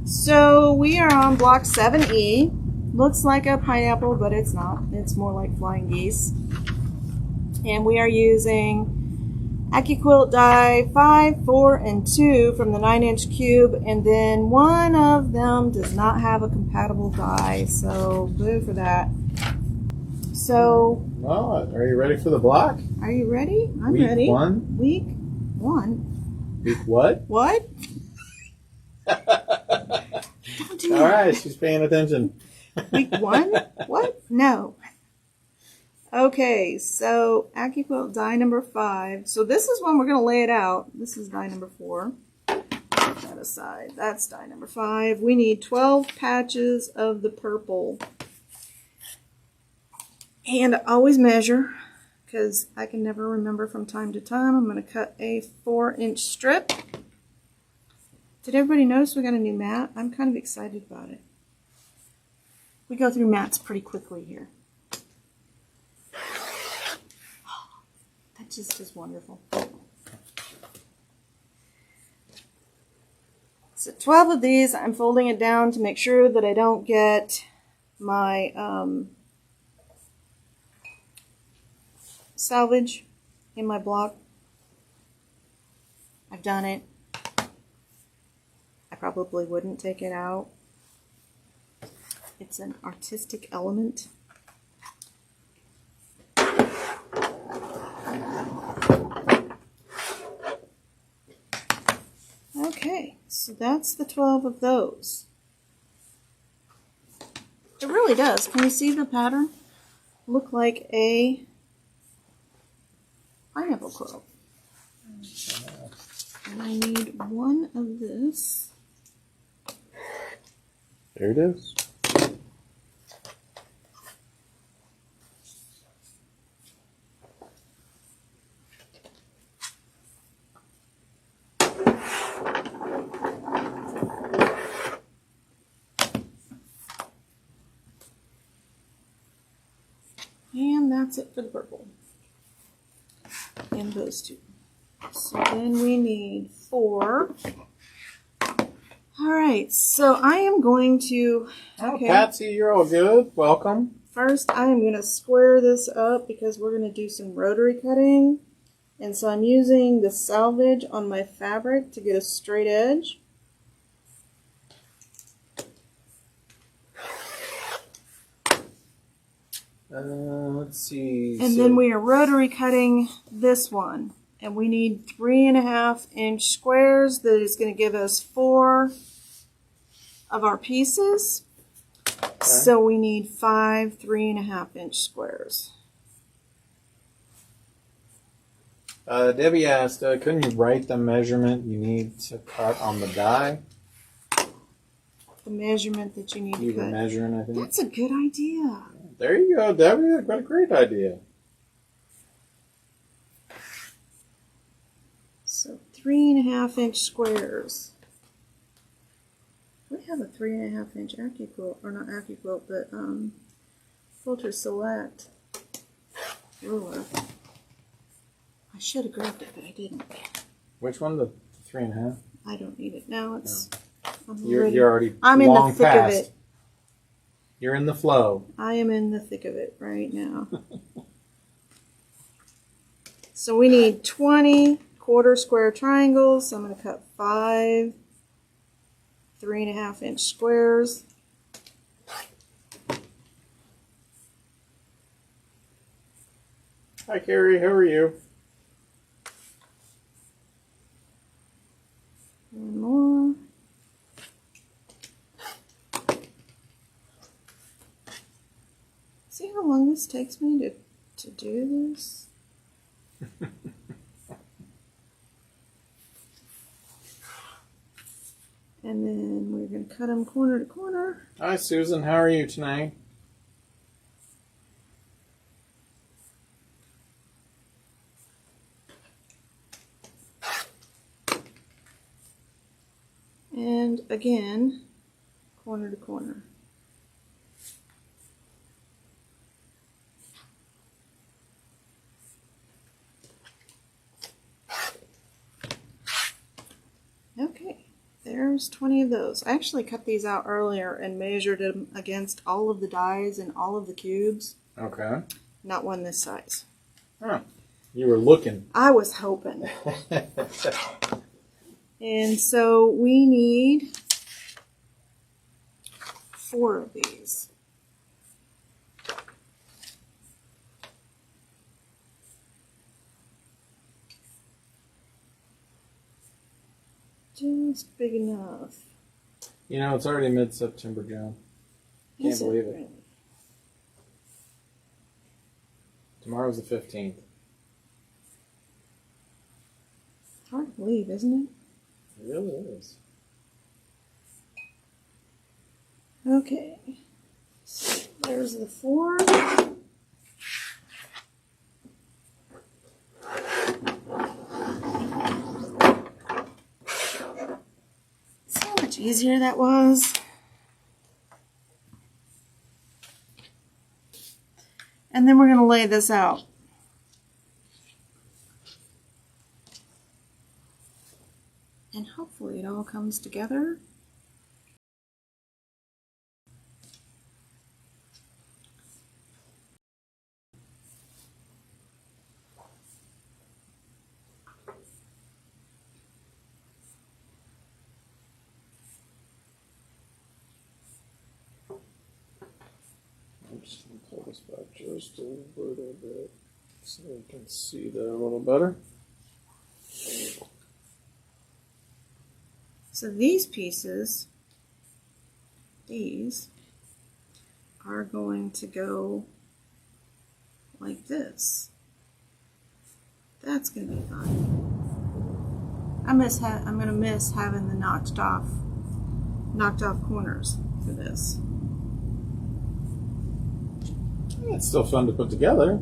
So we are on block 7E. Looks like a pineapple, but it's not. It's more like flying geese. And we are using AccuQuilt die 5, 4, and 2 from the 9-inch cube, and then one of them does not have a compatible die, so boo for that. So, well, are you ready for the block? Are you ready? I'm Week ready. One? Week 1. Week what? What? All right, she's paying attention. Week 1? What? No. Okay, so AccuQuilt die number 5. So this is when we're going to lay it out. This is die number 4. Put that aside. That's die number 5. We need 12 patches of the purple. And always measure, because I can never remember from time to time. I'm going to cut a 4-inch strip. Did everybody notice we got a new mat? I'm kind of excited about it. We go through mats pretty quickly here. That just is wonderful. So 12 of these, I'm folding it down to make sure that I don't get my salvage in my block. I've done it. I probably wouldn't take it out. It's an artistic element. Okay, so that's the 12 of those. It really does. Can you see the pattern? Look like a pineapple quilt. And I need one of this. There it is. And that's it for the purple. And those two. So then we need 4. Alright, so I am going to... Okay. Oh, Patsy, you're all good. Welcome. First, I am going to square this up because we're going to do some rotary cutting. And so I'm using the salvage on my fabric to get a straight edge. Let's see. And then we are rotary cutting this one. And we need 3.5-inch squares. That is going to give us 4 of our pieces. Okay. So we need 5 3.5-inch squares. Debbie asked, couldn't you write the measurement you need to cut on the die? The measurement that you need to cut. You were measuring, I think. That's a good idea. There you go, Debbie. What a great idea. So 3.5-inch squares. We have a 3.5-inch AccuQuilt, or not AccuQuilt, but Filter Select ruler. I should have grabbed it, but I didn't. Which one? The 3.5? I don't need it now. It's You're already I'm in the thick past. of it. You're in the flow. I am in the thick of it right now. So we need 20 quarter square triangles. So I'm going to cut 5 3.5-inch squares. Hi, Carrie. How are you? One more. See how long this takes me to do this? And then we're going to cut them corner to corner. Hi, Susan. How are you tonight? And again, corner to corner. there's 20 of those. I actually cut these out earlier and measured them against all of the dies and all of the cubes. Okay. Not one this size. Huh. You were looking. I was hoping. And so we need 4 of these. Just big enough. You know, it's already mid-September, Joan. Can't believe it. Really? Tomorrow's the 15th. Hard to believe, isn't it? It really is. Okay. So there's the 4. See how much easier that was? And then we're going to lay this out. And hopefully it all comes together. I'm just going to pull this back just a little bit so you can see that a little better. So these pieces, these, are going to go like this. That's going to be fun. I'm going to miss having the knocked off corners for this. It's still fun to put together.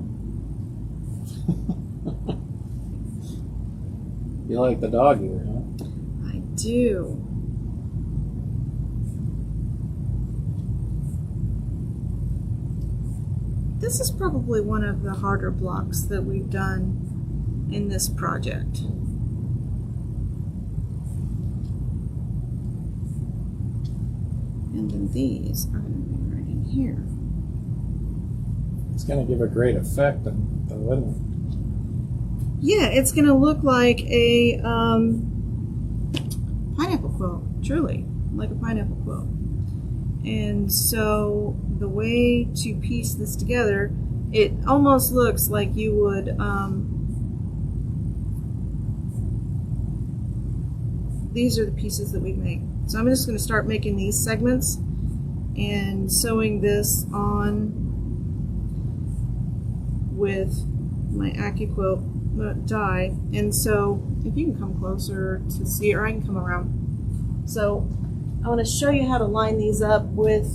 You like the dog ear, huh? I do. This is probably one of the harder blocks that we've done in this project. And then these are going to be right in here. It's going to give a great effect, though, isn't it? Yeah, it's going to look like a pineapple quilt, truly, like a pineapple quilt. And so the way to piece this together, it almost looks like you would, these are the pieces that we make. So I'm just going to start making these segments and sewing this on with my AccuQuilt die. And so if you can come closer to see, or I can come around. So I want to show you how to line these up with.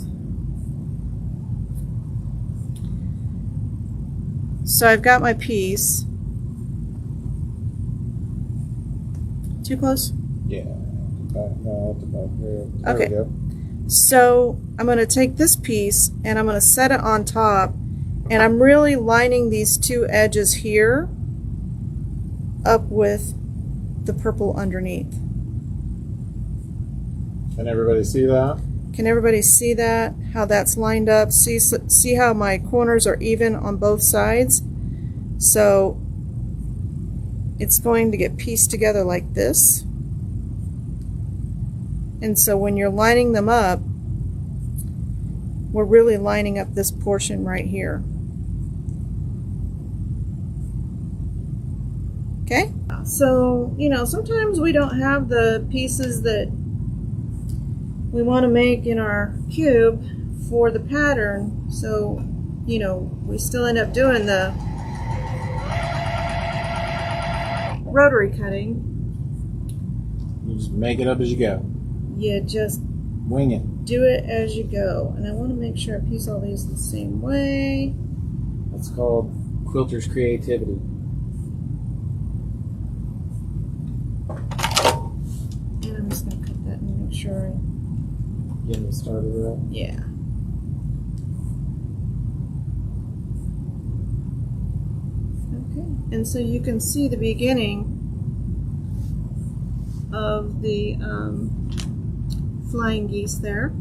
So I've got my piece. Too close? Yeah. No, that's about there. There Okay. we go. So I'm going to take this piece and I'm going to set it on top, and I'm really lining these 2 edges here up with the purple underneath. Can everybody see that? Can everybody see that? How that's lined up? See how my corners are even on both sides? So it's going to get pieced together like this. And so when you're lining them up, we're really lining up this portion right here. Okay? So, you know, sometimes we don't have the pieces that we want to make in our cube for the pattern. So, you know, we still end up doing the rotary cutting. You just make it up as you go. You just Wing it. do it as you go. And I want to make sure I piece all these the same way. That's called quilter's creativity. And I'm just going to cut that and make sure I, Getting it started right. yeah. Okay. And so you can see the beginning of the flying geese there.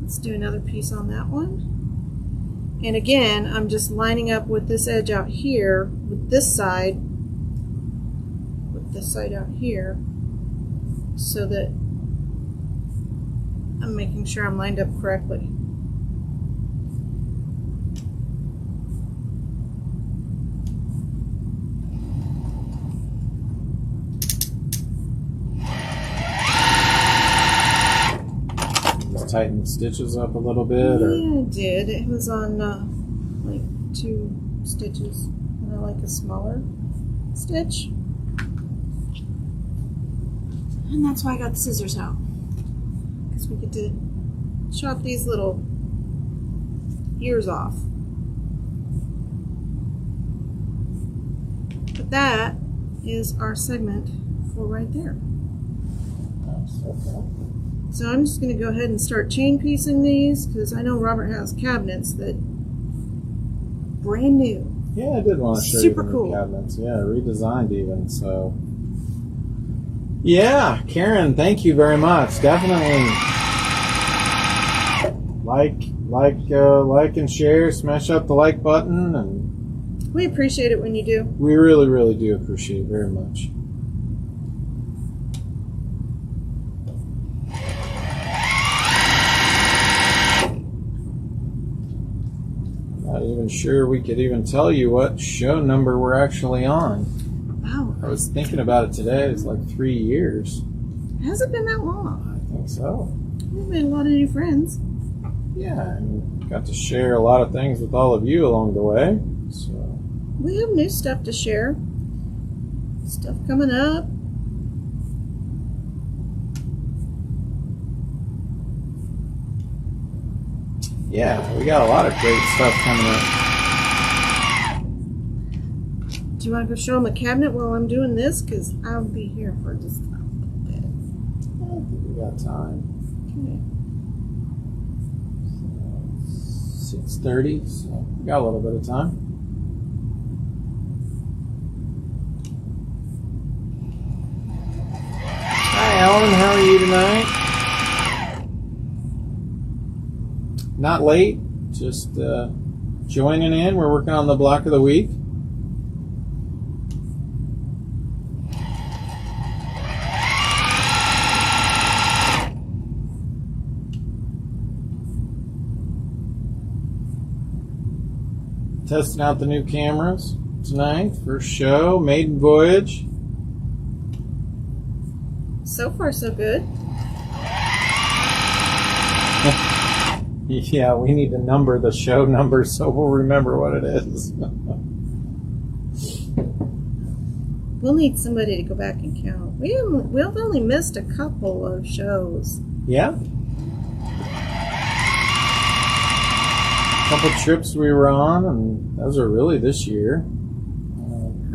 Let's do another piece on that one. And again, I'm just lining up with this edge out here, with this side out here, so that I'm making sure I'm lined up correctly. Just tighten the stitches up a little bit, or? Yeah, I did. It was on like 2 stitches, and I like a smaller stitch. And that's why I got the scissors out, because we get to chop these little ears off. But that is our segment for right there. Okay. So I'm just going to go ahead and start chain piecing these, because I know Robert has cabinets that brand new. Yeah, I did want to show Super you the cool. new cabinets. Yeah, redesigned even. So, yeah, Karen, thank you very much. Definitely like and share. Smash up the like button, and We appreciate it when you do. we really, really do appreciate it very much. Not even sure we could even tell you what show number we're actually on. Wow, I was thinking about it today. It's like 3 years. has it been that long? I think so. We've made a lot of new friends. Yeah, and got to share a lot of things with all of you along the way. So, We have new stuff to share. Stuff coming up. yeah, we got a lot of great stuff coming up. Do you want to go show them a cabinet while I'm doing this? Because I'll be here for just a little bit. I think we got time. Okay. 6:30, so we got a little bit of time. Hi, Ellen. How are you tonight? Not late, just joining in. We're working on the block of the week. Testing out the new cameras tonight. First show, maiden voyage. So far, so good. Yeah, we need to number the show number so we'll remember what it is. We'll need somebody to go back and count. We've only missed a couple of shows. Yeah. Couple trips we were on, and those are really this year.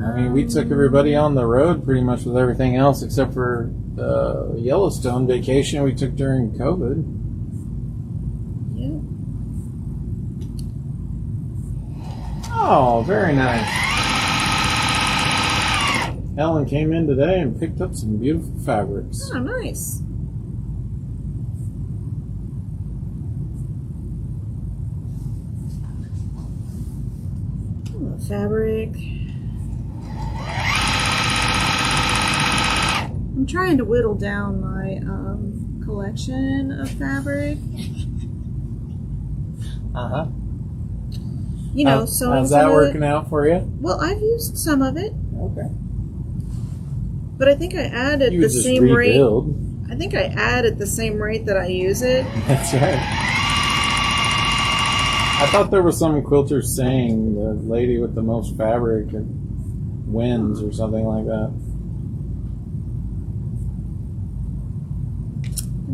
I mean, we took everybody on the road pretty much with everything else except for the Yellowstone vacation we took during COVID. Yeah. Oh, very nice. Ellen came in today and picked up some beautiful fabrics. Oh, nice. Oh, fabric. I'm trying to whittle down my collection of fabric. Uh-huh. You know, sewing how's some that of working it. out for you? Well, I've used some of it, Okay. but I think I added You the would just same rate. rebuild. I think I added the same rate that I use it. That's right. I thought there was some quilter saying the lady with the most fabric wins or something like that.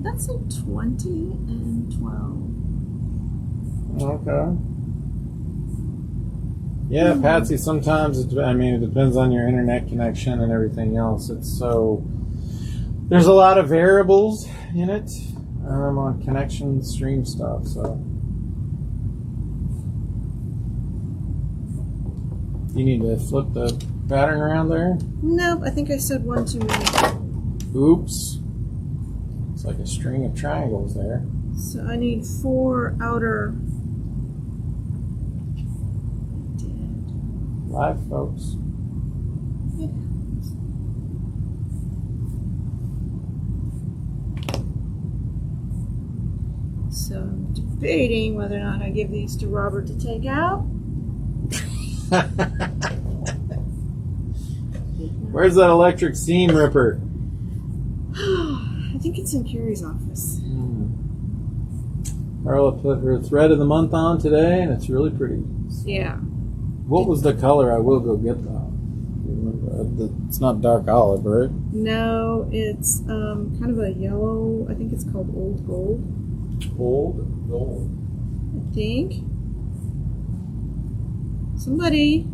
That's like 20 and 12. Okay. Yeah, Patsy, sometimes, it depends on your internet connection and everything else. There's a lot of variables in it on connection stream stuff, so. You need to flip the pattern around there? Nope, I think I said one too many. Oops. like a string of triangles there. So I need 4 outer. Live, folks. So I'm debating whether or not I give these to Robert to take out. Where's that electric seam ripper? I think it's in Carrie's office. Carla put her thread of the month on today, and it's really pretty. Yeah. What was the color? I will go get that. It's not dark olive, right? No, it's kind of a yellow. I think it's called Old Gold. Old gold. I think. Somebody,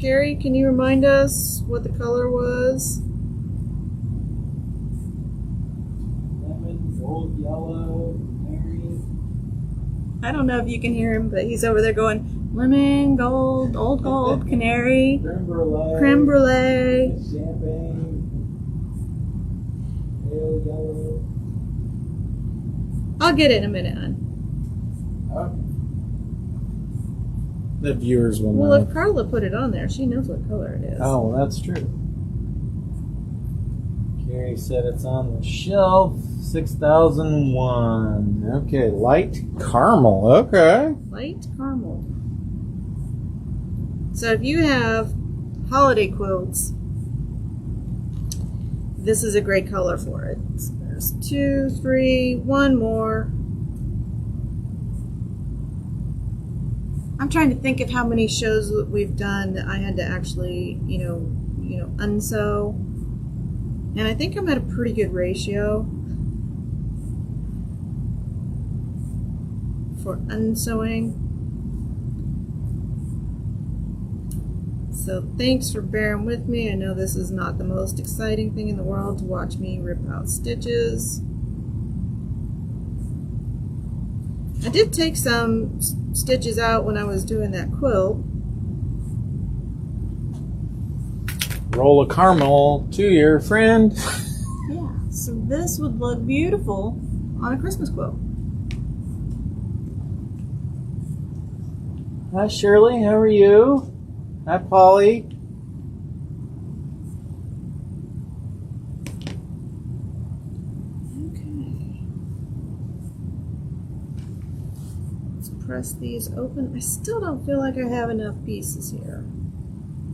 Carrie, can you remind us what the color was? Lemon, gold, yellow, berry. I don't know if you can hear him, but he's over there going, lemon, gold, old gold, canary, Creme brulee. creme brulee. Champagne. Pale yellow. I'll get it in a minute, hon. Okay. The viewers will Well, know. if Carla put it on there, she knows what color it is. Oh, well, that's true. Carrie said it's on the shelf. 6001. Okay, light caramel. Okay. Light caramel. So if you have holiday quilts, this is a great color for it. So there's 2, 3, 1 more. I'm trying to think of how many shows that we've done that I had to actually, unsew. And I think I'm at a pretty good ratio for unsewing. So thanks for bearing with me. I know this is not the most exciting thing in the world to watch me rip out stitches. I did take some stitches out when I was doing that quilt. Roll of caramel to your friend. Yeah, so this would look beautiful on a Christmas quilt. Hi, Shirley. How are you? Hi, Polly. Press these open. I still don't feel like I have enough pieces here.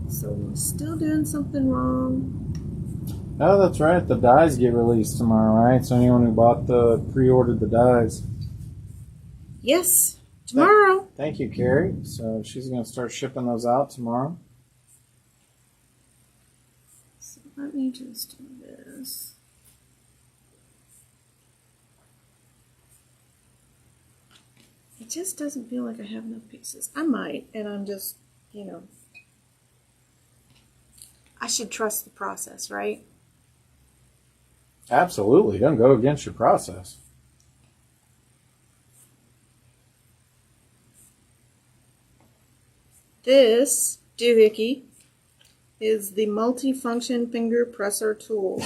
So I'm still doing something wrong. Oh, that's right. The dies get released tomorrow, right? So anyone who pre-ordered the dies. Yes, tomorrow. Thank you, Carrie. So she's going to start shipping those out tomorrow. So let me just do this. It just doesn't feel like I have enough pieces. I might, and I'm just, I should trust the process, right? Absolutely. Don't go against your process. This doohickey is the multi-function finger presser tool.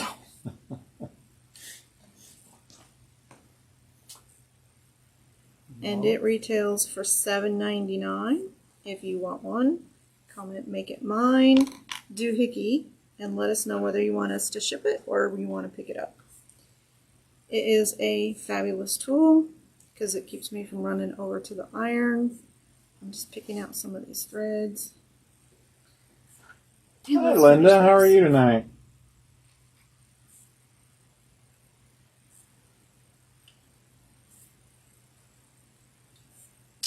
And it retails for $7.99. If you want one, comment "make it mine" doohickey and let us know whether you want us to ship it or you want to pick it up. It is a fabulous tool because it keeps me from running over to the iron. I'm just picking out some of these threads. Hi, Linda. How are you tonight?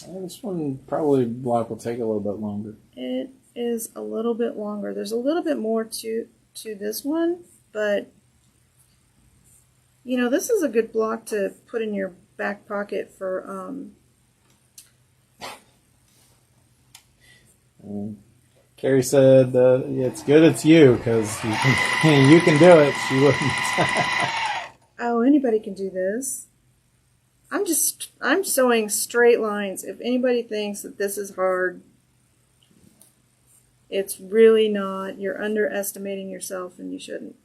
This one probably block will take a little bit longer. It is a little bit longer. There's a little bit more to this one, but this is a good block to put in your back pocket for Carrie said it's good it's you because you can do it. She wouldn't. Oh, anybody can do this. I'm sewing straight lines. If anybody thinks that this is hard, it's really not. You're underestimating yourself and you shouldn't.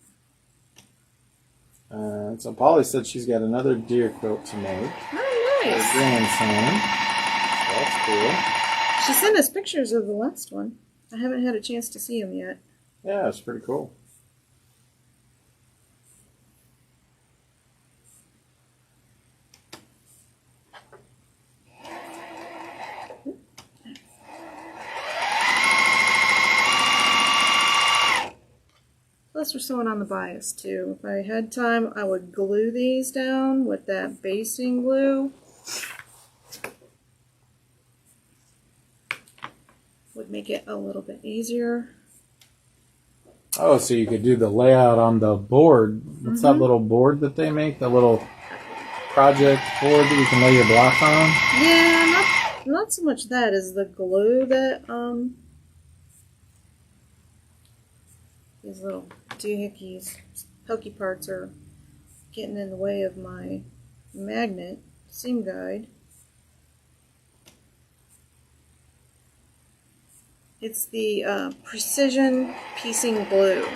So Polly said she's got another deer quilt to make. Oh, Her nice. grandson. So that's cool. She sent us pictures of the last one. I haven't had a chance to see them yet. Yeah, it's pretty cool. Plus, we're sewing on the bias too. If I had time, I would glue these down with that basting glue. Would make it a little bit easier. Oh, so you could do the layout on the board. What's that little board that they make? The little project board that you can lay your block on? Yeah, not so much that as the glue that these little doohickeys, pokey parts are getting in the way of my magnet seam guide. It's the precision piecing glue.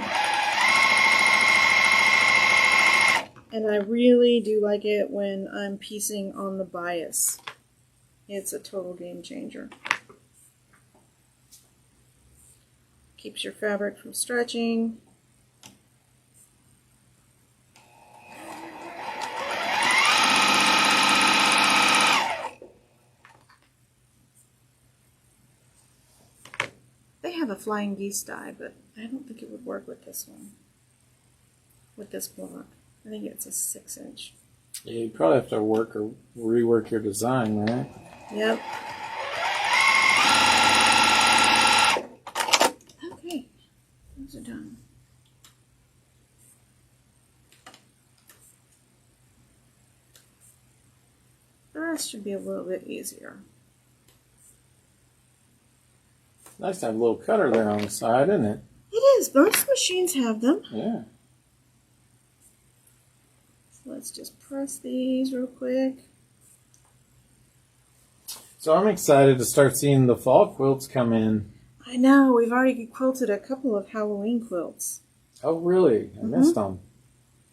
And I really do like it when I'm piecing on the bias. It's a total game changer. Keeps your fabric from stretching. They have a flying geese dye, but I don't think it would work with this one. With this block. I think it's a 6-inch. Yeah, you probably have to work or rework your design, right? Yep. Okay, those are done. The rest should be a little bit easier. Nice to have a little cutter there on the side, isn't it? It is. Most machines have them. Yeah. So let's just press these real quick. So I'm excited to start seeing the fall quilts come in. I know. We've already quilted a couple of Halloween quilts. Oh, really? I missed them.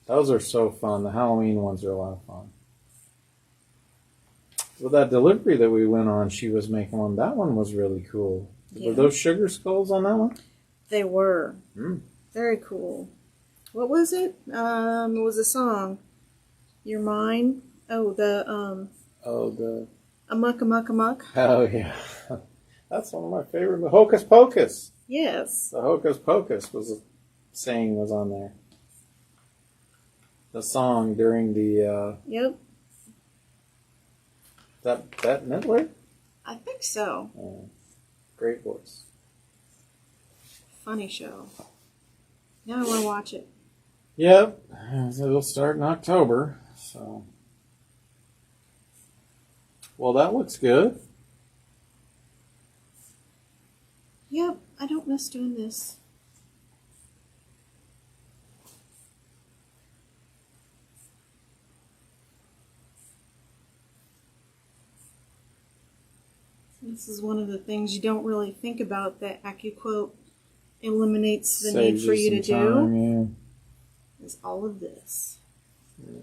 Those are so fun. The Halloween ones are a lot of fun. Well, that delivery that we went on, she was making one. That one was really cool. Yeah. Were those sugar skulls on that one? They were. Mm. Very cool. What was it? It was a song. You're Mine. Oh, the Amuck Amuck Amuck. Oh, yeah. That's one of my favorite. The Hocus Pocus. Yes. The Hocus Pocus was on there. The song during the Yep. that Midler? I think so. Great voice. Funny show. Now I want to watch it. Yep. It'll start in October. So, well, that looks good. Yep. I don't miss doing this. This is one of the things you don't really think about that AccuQuilt eliminates the need for you to do. Is all of this. Yeah.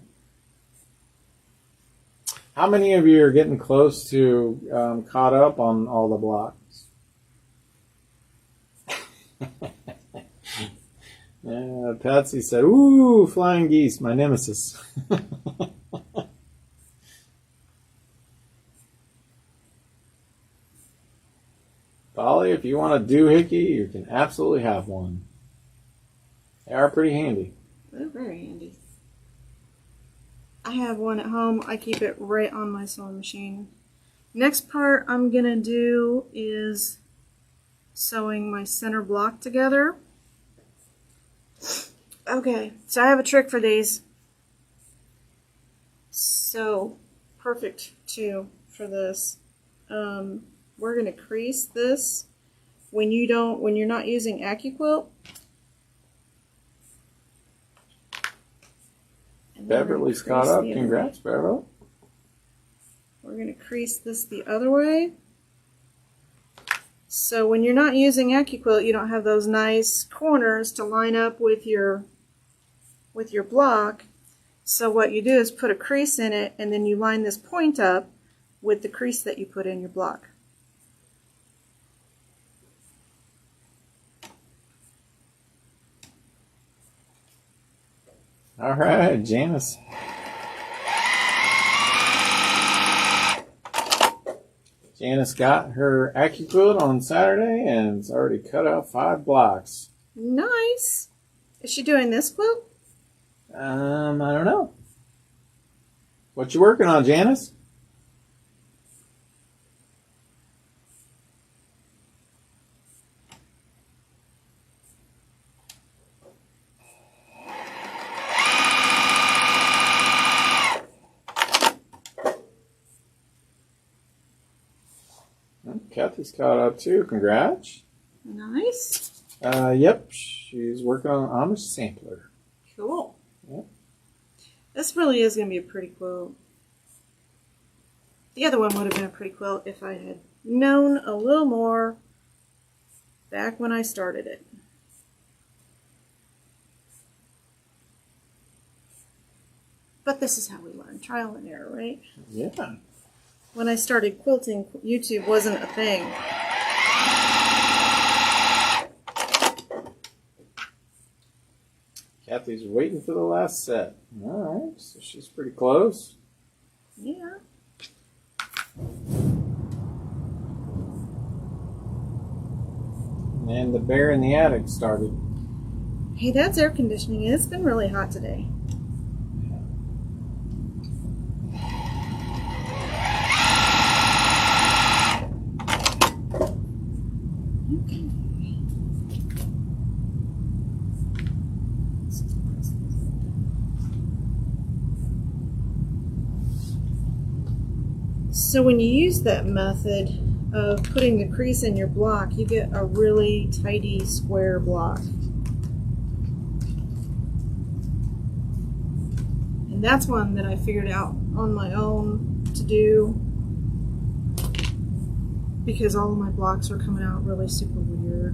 How many of you are getting close to caught up on all the blocks? Patsy said, "Ooh, flying geese, my nemesis." Polly, if you want a doohickey, you can absolutely have one. They are pretty handy. They're very handy. I have one at home. I keep it right on my sewing machine. Next part I'm going to do is sewing my center block together. Okay, so I have a trick for these. So perfect too for this. We're going to crease this when you're not using AccuQuilt. Beverly's caught up. Congrats, Beverly. We're going to crease this the other way. So when you're not using AccuQuilt, you don't have those nice corners to line up with your block. So what you do is put a crease in it, and then you line this point up with the crease that you put in your block. All right, Janice. Janice got her AccuQuilt on Saturday and has already cut out 5 blocks. Nice. Is she doing this quilt? I don't know. What you working on, Janice? Kathy's caught up too. Congrats. Nice. Yep. She's working on Amish sampler. Cool. Yep. This really is going to be a pretty quilt. The other one would have been a pretty quilt if I had known a little more back when I started it. But this is how we learn. Trial and error, right? Yeah. When I started quilting, YouTube wasn't a thing. Kathy's waiting for the last set. All right, so she's pretty close. Yeah. And the bear in the attic started. Hey, that's air conditioning. It's been really hot today. So when you use that method of putting the crease in your block, you get a really tidy square block. And that's one that I figured out on my own to do because all of my blocks are coming out really super weird.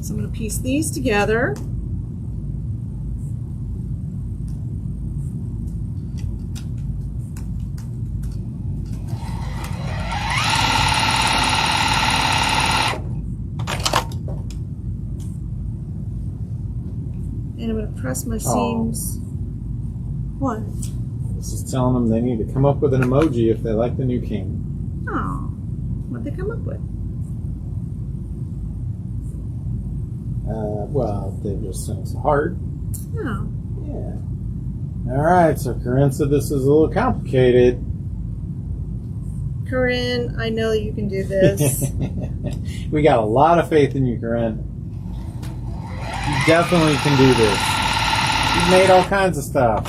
So I'm going to piece these together. And I'm going to press my seams. What? This is telling them they need to come up with an emoji if they like the new king. Oh, what'd they come up with? Well, they just sent us a heart. Oh. Yeah. All right, so Corinne said this is a little complicated. Corinne, I know you can do this. We got a lot of faith in you, Corinne. You definitely can do this. You've made all kinds of stuff.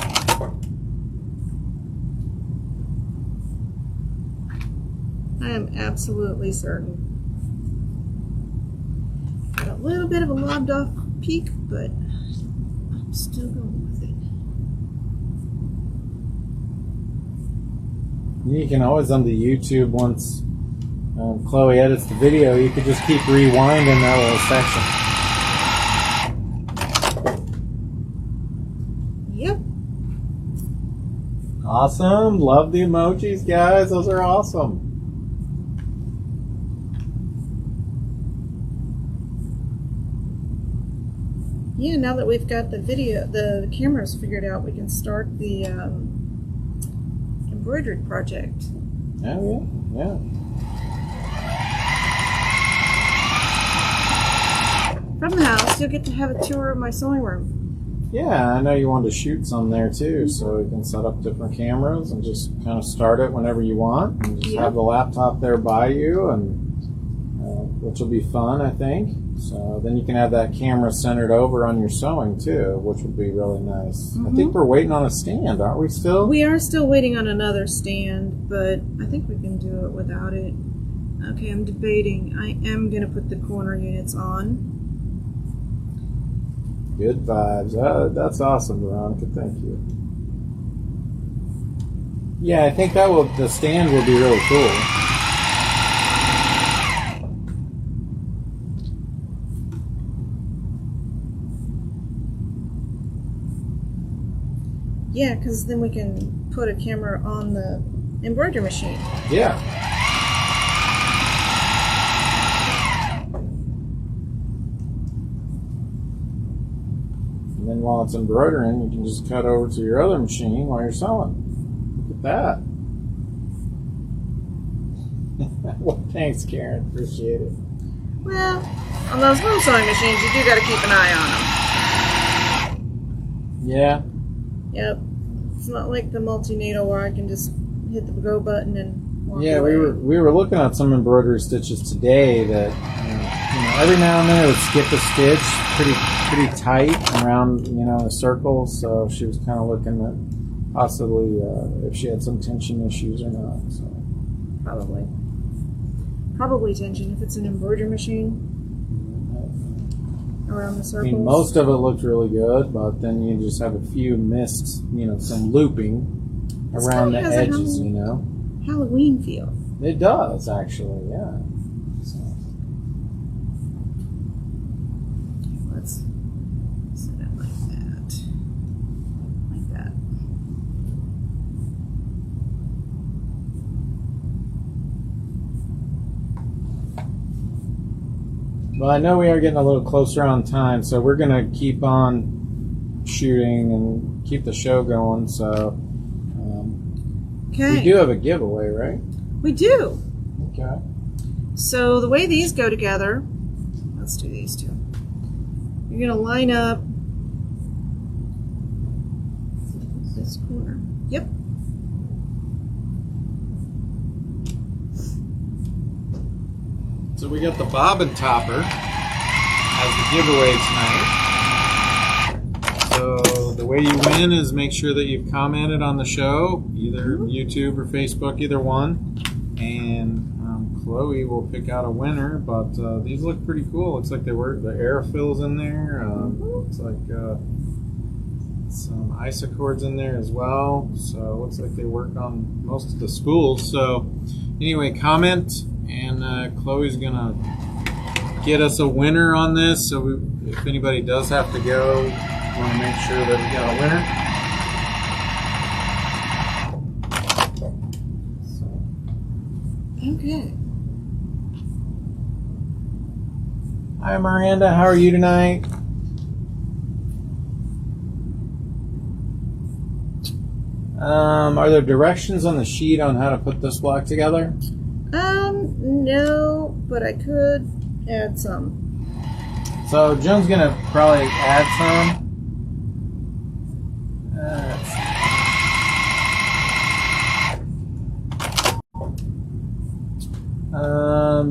I am absolutely certain. Got a little bit of a lobbed off peak, but I'm still going with it. You can always on the YouTube once Chloe edits the video, you could just keep rewinding that little section. Yep. Awesome. Love the emojis, guys. Those are awesome. Yeah, now that we've got the cameras figured out, we can start the embroidery project. Oh, yeah. From the house, you'll get to have a tour of my sewing room. Yeah, I know you wanted to shoot some there too, so you can set up different cameras and just kind of start it whenever you want, and just have the laptop there by you, and which will be fun, I think. So then you can have that camera centered over on your sewing too, which would be really nice. I think we're waiting on a stand, aren't we still? We are still waiting on another stand, but I think we can do it without it. Okay, I'm debating. I am going to put the corner units on. Good vibes. That's awesome, Veronica. Thank you. Yeah, I think the stand will be really cool. Yeah, because then we can put a camera on the embroidery machine. Yeah. And then while it's embroidering, you can just cut over to your other machine while you're sewing. Look at that. Well, thanks, Karen. Appreciate it. Well, on those home sewing machines, you do got to keep an eye on them. Yeah. Yep. It's not like the multi-needle where I can just hit the go button and walk Yeah, away. we were looking at some embroidery stitches today that every now and then it would skip a stitch pretty tight around a circle. So she was kind of looking at possibly if she had some tension issues or not. So probably tension if it's an embroidery machine around the I circles. mean, most of it looked really good, but then you just have a few missed, some looping This around the kinda has a edges. Halloween feel. It does actually, yeah. So. Let's set it like that. Like that. Well, I know we are getting a little closer on time, so we're going to keep on shooting and keep the show going. So Okay. we do have a giveaway, right? We do. Okay. So the way these go together, let's do these two. You're going to line up this corner. Yep. So we got the bobbin topper as the giveaway tonight. So the way you win is make sure that you've commented on the show, either YouTube or Facebook, either one. And Chloe will pick out a winner, but these look pretty cool. Looks like they work. The air fills in there. Looks like some isocords in there as well. So it looks like they work on most of the spools. So anyway, comment, and Chloe's gonna get us a winner on this. So if anybody does have to go, we want to make sure that we got a winner. Okay. Hi Miranda, how are you tonight? Are there directions on the sheet on how to put this block together? No, but I could add some. So Joan's gonna probably add some.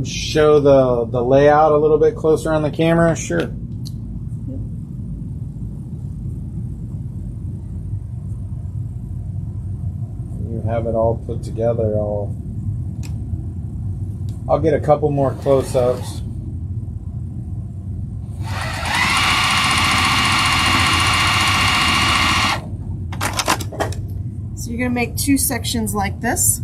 Show the layout a little bit closer on the camera. Sure. Yep. You have it all put together. I'll get a couple more close-ups. So you're going to make two sections like this.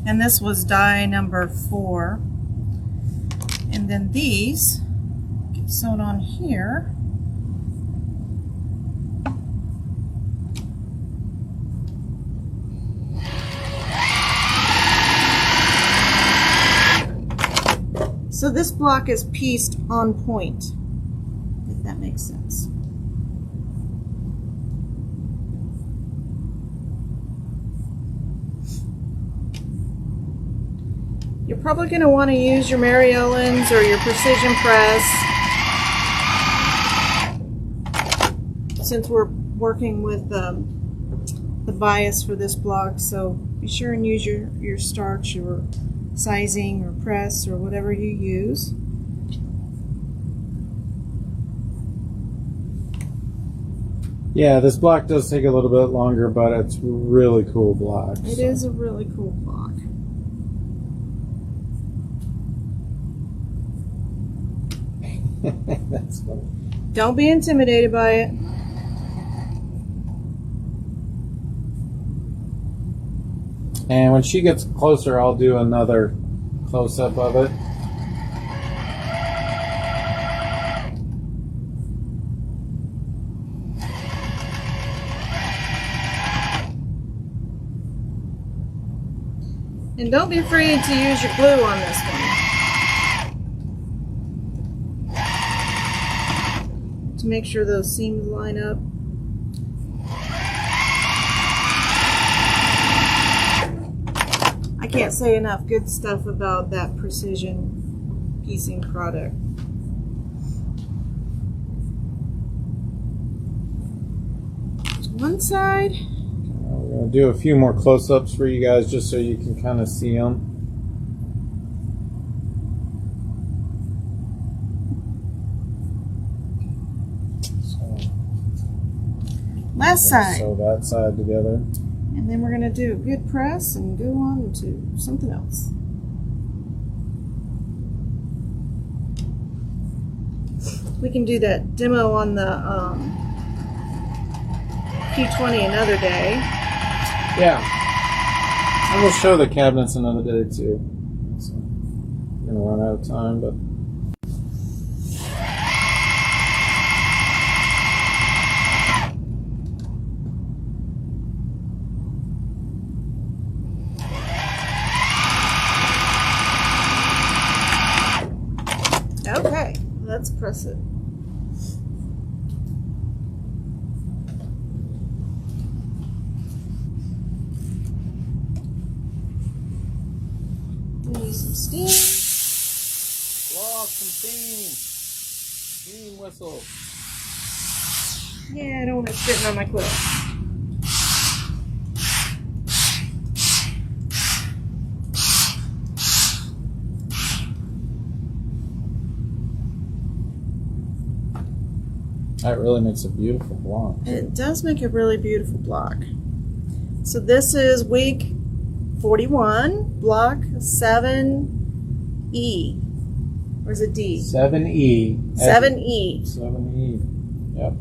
And this was die number 4. And then these get sewn on here. So this block is pieced on point, if that makes sense. You're probably going to want to use your Mary Ellen's or your precision press since we're working with the bias for this block. So be sure and use your starch or sizing or press or whatever you use. Yeah, this block does take a little bit longer, but it's a really cool block. It is a really cool block. That's funny. Don't be intimidated by it. And when she gets closer, I'll do another close-up of it. And don't be afraid to use your glue on this one. To make sure those seams line up. I can't say enough good stuff about that precision piecing product. One side. We're going to do a few more close-ups for you guys just so you can kind of see them. Last side. Sew that side together. And then we're going to do a good press and go on to something else. We can do that demo on the Q20 another day. Yeah. And we'll show the cabinets another day too. So, I'm going to run out of time, but... Okay, let's press it. We need some steam. Blow off some steam. Steam whistle. Yeah, I don't want it spitting on my quilt. That really makes a beautiful block. It does make a really beautiful block. So this is week 41, block 7E. Or is it D? 7E. 7E. 7E. Yep.